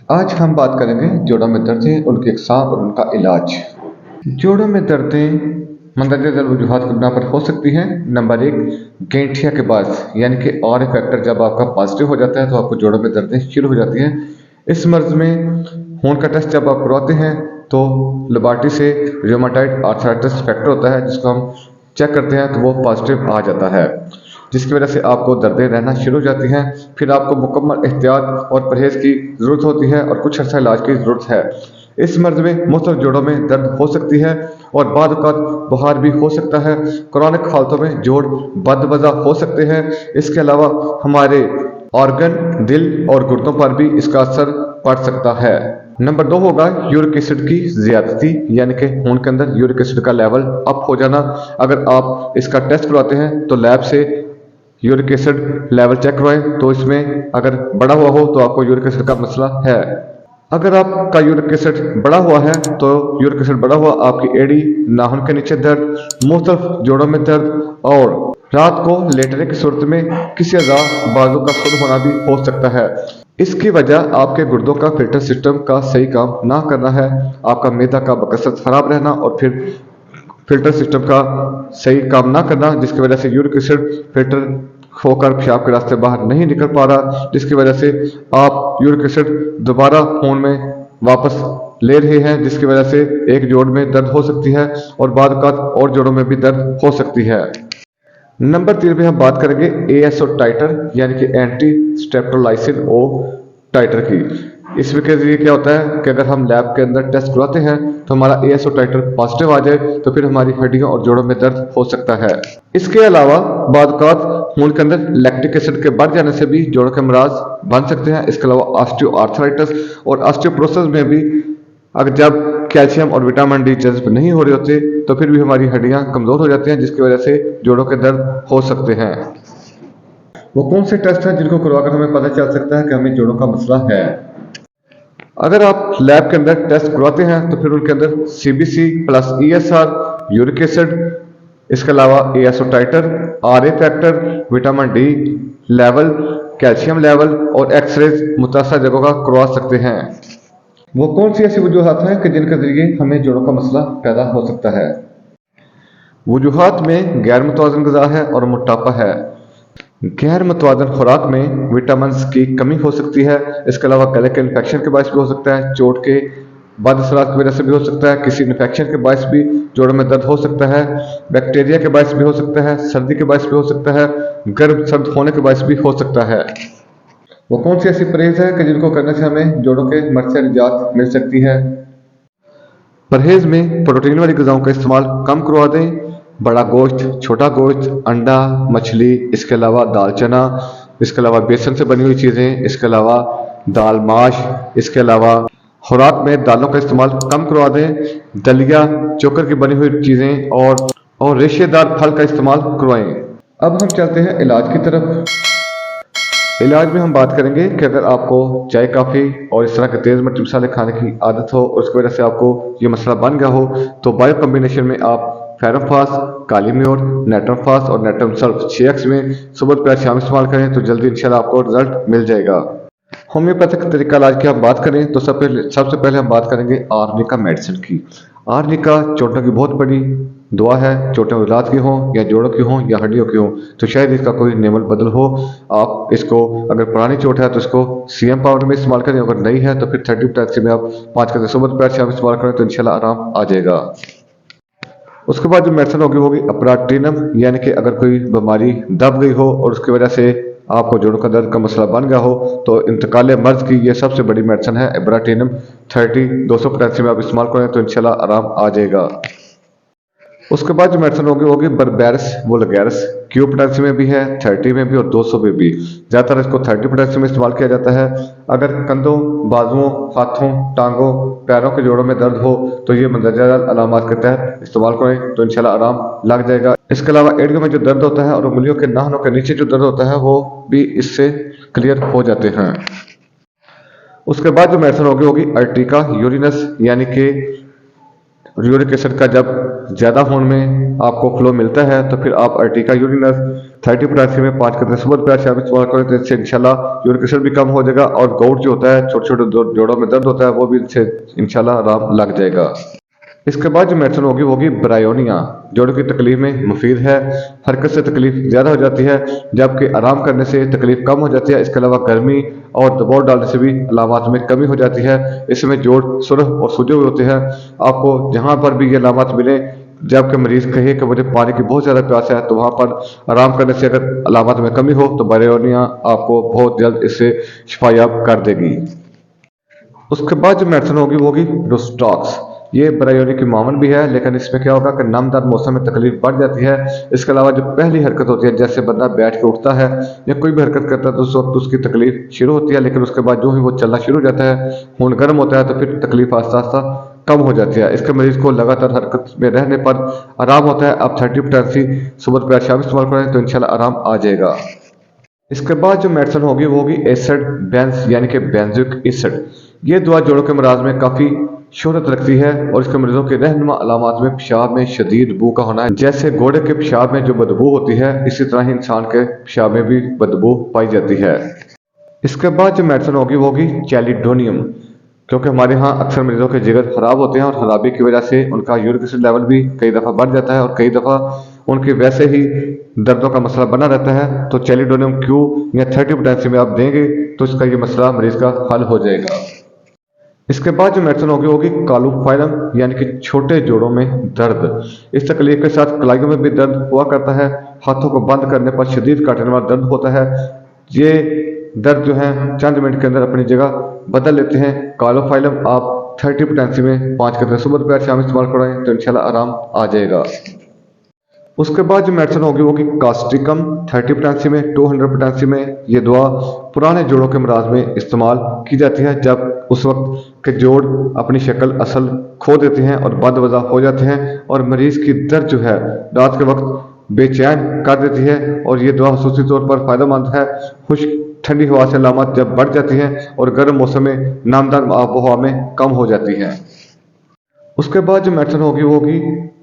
आज हम बात करेंगे जोड़ों में दर्दें, उनकी अक़साम और उनका इलाज। जोड़ों में दर्दें मंदरजा वजूहात की बिना पर हो सकती हैं। नंबर 1, गैंठिया के बाद यानी कि आर फैक्टर जब आपका पॉजिटिव हो जाता है तो आपको जोड़ों में दर्दें शुरू हो जाती हैं। इस मर्ज में खून का टेस्ट जब आप करवाते हैं तो लेबोरेटरी से रूमेटॉइड आर्थराइटिस फैक्टर होता है जिसको हम चेक करते हैं तो वो पॉजिटिव आ जाता है, जिसकी वजह से आपको दर्दें रहना शुरू हो जाती हैं। फिर आपको मुकम्मल एहतियात और परहेज़ की ज़रूरत होती है और कुछ अर्सा इलाज की ज़रूरत है। इस मर्ज में मुख्तलिफ जोड़ों में दर्द हो सकती है और बाद औक़ात बुखार भी हो सकता है। क्रॉनिक हालतों में जोड़ बदवज़ा हो सकते हैं। इसके अलावा हमारे ऑर्गन, दिल और गुर्दों पर भी इसका असर पड़ सकता है। नंबर 2 होगा यूरिक एसिड की ज़्यादती, यानी कि खून के अंदर यूरिक एसिड का लेवल अप हो जाना। अगर आप इसका टेस्ट करवाते हैं तो लैब से यूरिक एसिड लेवल चेक करवाएं, तो इसमें अगर बढ़ा हुआ हो तो आपको यूरिक एसिड का मसला है। अगर आपका यूरिक एसिड बढ़ा हुआ है तो यूरिक एसिड बढ़ा हुआ आपकी एड़ी, नाखून के नीचे दर्द, मुख्तलिफ जोड़ों में दर्द और रात को लेटने की सूरत में किसी अज़ा बाजू का सुन्न होना भी हो सकता है। इसकी वजह आपके गुर्दों का फिल्टर सिस्टम का सही काम ना करना है, आपका मैदा का बकसरत खराब रहना और फिर फिल्टर सिस्टम का सही काम ना करना, जिसकी वजह से यूरिक एसिड फिल्टर होकर पेशाब के रास्ते बाहर नहीं निकल पा रहा, जिसकी वजह से आप यूरिक एसिड दोबारा खून में वापस ले रहे हैं, जिसकी वजह से एक जोड़ में दर्द हो सकती है और बाद औक़ात और जोड़ों में भी दर्द हो सकती है। नंबर 3 पे हम बात करेंगे एएसओ टाइटर यानी कि एंटी स्ट्रेप्टोलाइसिन ओ टाइटर की। इसमें के जरिए क्या होता है कि अगर हम लैब के अंदर टेस्ट करवाते हैं तो हमारा एएसओ टाइटर पॉजिटिव आ जाए तो फिर हमारी हड्डियों और जोड़ों में दर्द हो सकता है। इसके अलावा बाद औक़ात खून के अंदर लैक्टिक एसिड के बढ़ जाने से भी जोड़ों के अमराज बन सकते हैं। इसके अलावा ऑस्टियोआर्थराइटिस और ऑस्टियोपोरोसिस में भी अगर जब कैल्शियम और विटामिन डी जज्ब नहीं हो रहे होते तो फिर भी हमारी हड्डियां कमज़ोर हो जाती हैं, जिसकी वजह से जोड़ों के दर्द हो सकते हैं। वो कौन से टेस्ट हैं जिनको करवाकर हमें पता चल सकता है कि हमें जोड़ों का मसला है? अगर आप लैब के अंदर टेस्ट करवाते हैं तो फिर उनके अंदर CBC plus ESR, uric acid, इसके अलावा ASO titer, RA factor, vitamin D level, calcium level और एक्सरेज मुतासर जगहों का करवा सकते हैं। वो कौन सी ऐसी वजूहात हैं कि जिनके जरिए हमें जोड़ों का मसला पैदा हो सकता है? वजूहात में गैर मुतवाज़न ग़िज़ा है और मोटापा है। गैर मुतवाज़न खुराक में विटामिन की कमी हो सकती है। इसके अलावा गले के इन्फेक्शन के बायस भी हो सकता है, चोट के बद असरात की वजह से भी हो सकता है, किसी इन्फेक्शन के बायस भी जोड़ों में दर्द हो सकता है, बैक्टीरिया के बायस भी हो सकता है, सर्दी के बायस भी हो सकता है, गर्म सर्द होने के बायस भी हो सकता है। वो कौन सी ऐसी परहेज़ है कि जिनको करने से हमें जोड़ों के मर्ज से निजात मिल सकती है? परहेज़ में प्रोटीन वाली ग़िज़ाओं का इस्तेमाल कम करवा दें। बड़ा गोश्त, छोटा गोश्त, अंडा, मछली, इसके अलावा दाल चना, इसके अलावा बेसन से बनी हुई चीज़ें, इसके अलावा दाल माश, इसके अलावा खुराक में दालों का इस्तेमाल कम करवा दें। दलिया, चोकर की बनी हुई चीज़ें और रेशेदार फल का इस्तेमाल करवाएं। अब हम चलते हैं इलाज की तरफ। इलाज में हम बात करेंगे कि अगर आपको चाय, कॉफ़ी और इस तरह के तेज़ मिर्च मसाले खाने की आदत हो और उसकी वजह से आपको ये मसला बन गया हो तो बायो कम्बिनेशन में आप फेरोफास, काली म्योर, नेट्रोफास और नेट्रम सल्फ 6x में सुबह दोपहर शाम इस्तेमाल करें तो जल्दी इंशाल्लाह आपको रिजल्ट मिल जाएगा। होम्योपैथिक तरीका इलाज की हम बात करें तो सबसे पहले हम बात करेंगे आर्निका मेडिसिन की। आर्निका चोटों की बहुत बड़ी दुआ है, चोटें औलाद की हों या जोड़ों की हों या हड्डियों की हों, तो शायद इसका कोई नेमल बदल हो। आप इसको अगर पुरानी चोट है तो इसको सीएम पाउडर में इस्तेमाल करें, अगर नहीं है तो फिर 30 में आप 5 करके सुबह दोपहर शाम इस्तेमाल करें तो इंशाल्लाह आराम आ जाएगा। उसके बाद जो मेडिसिन होगी अपराट्रिनम, यानी कि अगर कोई बीमारी दब गई हो और उसकी वजह से आपको जोड़ों का दर्द का मसला बन गया हो तो इंतकाल मर्ज की ये सबसे बड़ी मेडिसिन है अपराट्रिनम 30 285 में आप इस्तेमाल करें तो इंशाल्लाह आराम आ जाएगा। उसके बाद जो मेडिसिन होगी बर्बेरस वुल्गैरिस, क्यूब पोटेंसी में भी है, 30 में भी और 200 में भी। ज़्यादातर इसको 30 पोटेंसी में इस्तेमाल किया जाता है। अगर कंधों, बाजुओं, हाथों, टांगों, पैरों के जोड़ों में दर्द हो तो ये मंदरजा अलामात के तहत इस्तेमाल करें तो इंशाल्लाह आराम लग जाएगा। इसके अलावा एड़ियों में जो दर्द होता है और उंगलियों के नाखूनों के नीचे जो दर्द होता है वो भी इससे क्लियर हो जाते हैं। उसके बाद जो मेडिसिन होगी अर्टिका यूरिनस, यानी कि यूरिक एसिड का जब ज़्यादा खून में आपको फ्लो मिलता है तो फिर आप अर्टिका यूरिनस 30 पोटेशियम में 5 कतरे सुबह दोपहर शाम इस्तेमाल करें तो इससे इंशाल्लाह यूरिक एसिड भी कम हो जाएगा और गाउट जो होता है, छोटे छोटे जोड़ों में दर्द होता है, वो भी इससे इंशाल्लाह आराम लग जाएगा। इसके बाद जो मेडिसिन होगी वो होगी ब्रायोनिया। जोड़ों की तकलीफ में मुफीद है। हरकत से तकलीफ ज़्यादा हो जाती है जबकि आराम करने से तकलीफ कम हो जाती है। इसके अलावा गर्मी और दबाव डालने से भी अलामात में कमी हो जाती है। इसमें जोड़ सुरख और सूजे हुए होते हैं। आपको जहाँ पर भी ये अलामात मिले, जबकि मरीज कहे कि मुझे पानी की बहुत ज़्यादा प्यास है, तो वहाँ पर आराम करने से अगर अलामात में कमी हो तो ब्रायोनिया आपको बहुत जल्द इससे शिफायाब कर देगी। उसके बाद जो मेडिसिन होगी वो होगी रोस्टॉक्स। ये ब्रायोनी की मामन भी है, लेकिन इसमें क्या होगा कि नमदार मौसम में तकलीफ बढ़ जाती है। इसके अलावा जो पहली हरकत होती है, जैसे बंदा बैठ के उठता है या कोई भी हरकत करता है तो उस वक्त उसकी तकलीफ शुरू होती है, लेकिन उसके बाद जो ही वो चलना शुरू हो जाता है, खून गर्म होता है, तो फिर तकलीफ आस्ता आस्ता कम हो जाती है। इसके मरीज को लगातार हरकत में रहने पर आराम होता है। आप 30 पोटेंसी सुबह दोपहर शाम इस्तेमाल करें तो इंशाल्लाह आराम आ जाएगा। इसके बाद जो मेडिसिन होगी वो होगी एसिड बेंस यानी कि बेंजोइक एसिड। ये दवा जोड़ों के मराज में काफ़ी शोहरत रखती है और इसके मरीजों के रहनुमा अलामात में पेशाब में शदीद बू का होना है। जैसे घोड़े के पेशाब में जो बदबू होती है, इसी तरह ही इंसान के पेशाब में भी बदबू पाई जाती है। इसके बाद जो मेडिसिन होगी वो होगी चैलिडोनियम। क्योंकि हमारे यहाँ अक्सर मरीजों के जिगर खराब होते हैं और खराबी की वजह से उनका यूरिक एसिड लेवल भी कई दफ़ा बढ़ जाता है और कई दफ़ा उनके वैसे ही दर्दों का मसला बना रहता है। तो चैलिडोनियम क्यू या 30 पोटेंसी में आप देंगे तो इसका ये मसला मरीज का हल हो जाएगा। इसके बाद जो मेडिसिन होगी कालूफाइलम यानी कि छोटे जोड़ों में दर्द। इस तकलीफ के साथ कलाइयों में भी दर्द हुआ करता है। हाथों को बंद करने पर शदीद काटने वाला दर्द होता है। ये दर्द जो है चंद मिनट के अंदर अपनी जगह बदल लेते हैं। कालोफाइलम आप 30 पोटेंसी में 5 कतरे सुबह दोपहर शाम इस्तेमाल करें तो इंशाल्लाह आराम आ जाएगा। उसके बाद जो मेडिसिन होगी वो होगी कास्टिकम 30 पोटेंसी में 200 पोटेंसी में। ये दवा पुराने जोड़ों के मराज में इस्तेमाल की जाती है जब उस वक्त के जोड़ अपनी शक्ल असल खो देते हैं और बदवज़ा हो जाते हैं और मरीज की दर्द जो है रात के वक्त बेचैन कर देती है। और ये दवा खसूसी तौर पर फ़ायदेमंद है। खुश्क ठंडी हवा से अलामत जब बढ़ जाती हैं और गर्म मौसम में नामदार आबोहवा में कम हो जाती है। उसके बाद जो मेडिसिन होगी वो होगी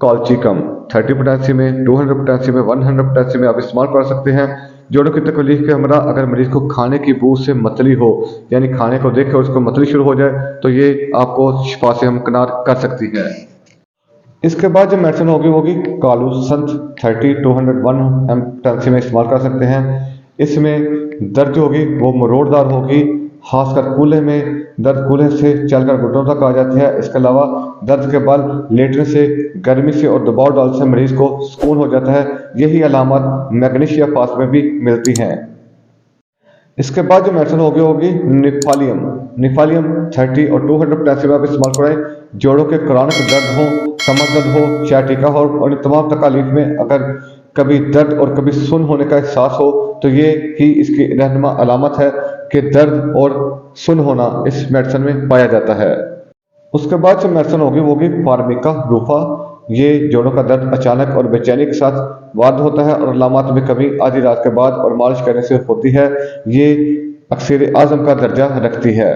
कॉल्चिकम 30 पोटेंसी में 200 पोटेंसी में 100 पोटेंसी में आप इस्तेमाल कर सकते हैं। जोड़ों की तकलीफ के हमरा अगर मरीज को खाने की बू से मतली हो, यानी खाने को देख कर उसको मतली शुरू हो जाए, तो ये आपको शिफा से हमकिनार कर सकती है। इसके बाद जो मेडिसिन होगी वो होगी कालूसंत 30 200 1 पोटेंसी में इस्तेमाल कर सकते हैं। इसमें दर्द जो होगी वो मरोड़दार होगी, खासकर कूल्हे में दर्द कूल्हे से चलकर घुटनों तक आ जाती है। इसके अलावा दर्द के बाद लेटने से, गर्मी से और दबाव डालने से मरीज को सुकून हो जाता है। यही अलामत मैग्नीशिया फास्ट में भी मिलती हैं। इसके बाद जो मेडिसिन होगी निफालियम। निफालियम 30 और 200 पोटेंसी में आप इस्तेमाल करें। जोड़ों के क्रॉनिक दर्द हो, कमर दर्द हो, सियाटिका हो और इन तमाम तकलीफ में अगर कभी दर्द और कभी सुन होने का एहसास हो तो ये ही इसकी रहनुमा अलामत है कि दर्द और सुन होना इस मेडिसिन में पाया जाता है। उसके बाद जो मेडिसिन होगी वो होगी फार्मिका रूफा। ये जोड़ों का दर्द अचानक और बेचैनी के साथ वार्ड होता है और अलामत में कभी आधी रात के बाद और मालिश करने से होती है। ये अक्सर आजम का दर्जा रखती है।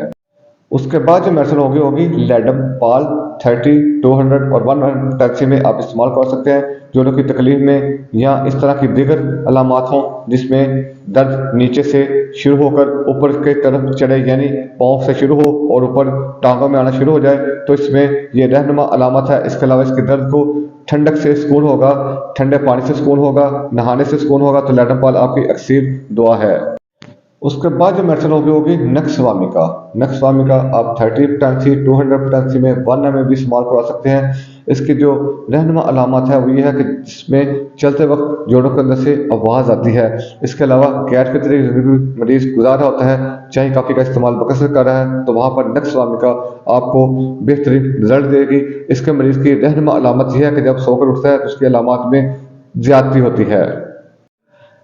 उसके बाद जो मेडिसिन होगी लेडम पाल 30 200 और 100 पोटेंसी में आप इस्तेमाल कर सकते हैं। जोड़ों की तकलीफ में या इस तरह की दीगर अलामत हों जिसमें दर्द नीचे से शुरू होकर ऊपर की तरफ चढ़े, यानी पाँव से शुरू हो और ऊपर टांगों में आना शुरू हो जाए, तो इसमें ये रहनुमा अलामत है। इसके अलावा इसके दर्द को ठंडक से सुकून होगा, ठंडे पानी से सुकून होगा, नहाने से सुकून होगा, तो लेडम पाल आपकी अक्सर दुआ है। उसके बाद जो मेडिसिन होगी नक्सवामिका। नक्सवामिका आप 30 पोटेंसी 200 पोटेंसी में 1 में भी इस्तेमाल करवा सकते हैं। इसकी जो रहनुमा अलामत है वो ये है कि जिसमें चलते वक्त जोड़ों के अंदर से आवाज़ आती है। इसके अलावा गैर फितरी जिंदगी मरीज गुजार रहा होता है, चाहे काफ़ी का इस्तेमाल बकसर कर रहा है, तो वहाँ पर नक्सवामिका आपको बेहतरीन रिजल्ट देगी। इसके मरीज की रहनुमा अलामत यह है कि जब सोकर उठता है तो उसकी अलामत में ज्यादती होती है।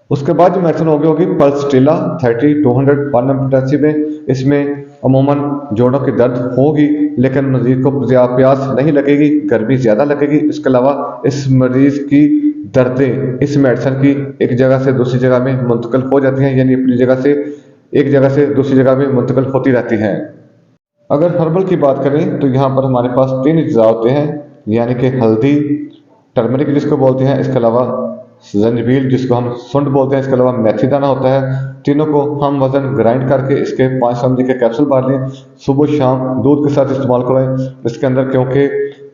उसके बाद जो मेडिसिन होगी पल्सटिला 30 200 1 पोटेंसी में। इसमें अमूमन जोड़ों की दर्द होगी लेकिन मरीज को प्यास नहीं लगेगी, गर्मी ज़्यादा लगेगी। इसके अलावा इस मरीज की दर्दें इस मेडिसिन की एक जगह से दूसरी जगह में मुंतकिल हो जाती हैं, यानी अपनी जगह से एक जगह से दूसरी जगह में मुंतकिल होती रहती हैं। अगर हर्बल की बात करें तो यहाँ पर हमारे पास 3 अज्जा होते हैं, यानी कि हल्दी, टर्मरिक जिसको बोलते हैं, इसके अलावा जंजबील जिसको हम सुंड बोलते हैं, इसके अलावा मेथी दाना होता है। तीनों को हम वजन ग्राइंड करके इसके 5 mg के कैप्सूल बांट लें। सुबह शाम दूध के साथ इस्तेमाल करें। इसके अंदर क्योंकि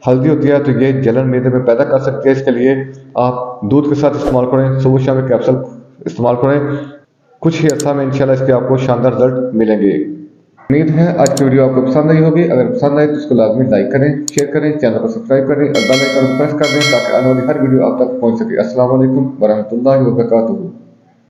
हल्दी होती है तो ये जलन मैदे में पैदा कर सकती है, इसके लिए आप दूध के साथ इस्तेमाल करें। सुबह शाम कैप्सूल इस्तेमाल करें। कुछ ही अर्सा में इंशाल्लाह इसके आपको शानदार रिजल्ट मिलेंगे। उम्मीद है आज की वीडियो आपको पसंद आई होगी। अगर पसंद आए तो इसको लाजमी लाइक करें, शेयर करें, चैनल को सब्सक्राइब करें और बेल आइकन को प्रेस कर दें ताकि आने वाली हर वीडियो आप तक पहुंच सके। अस्सलाम वालेकुम वरहमतुल्लाहि वबरकातुहू।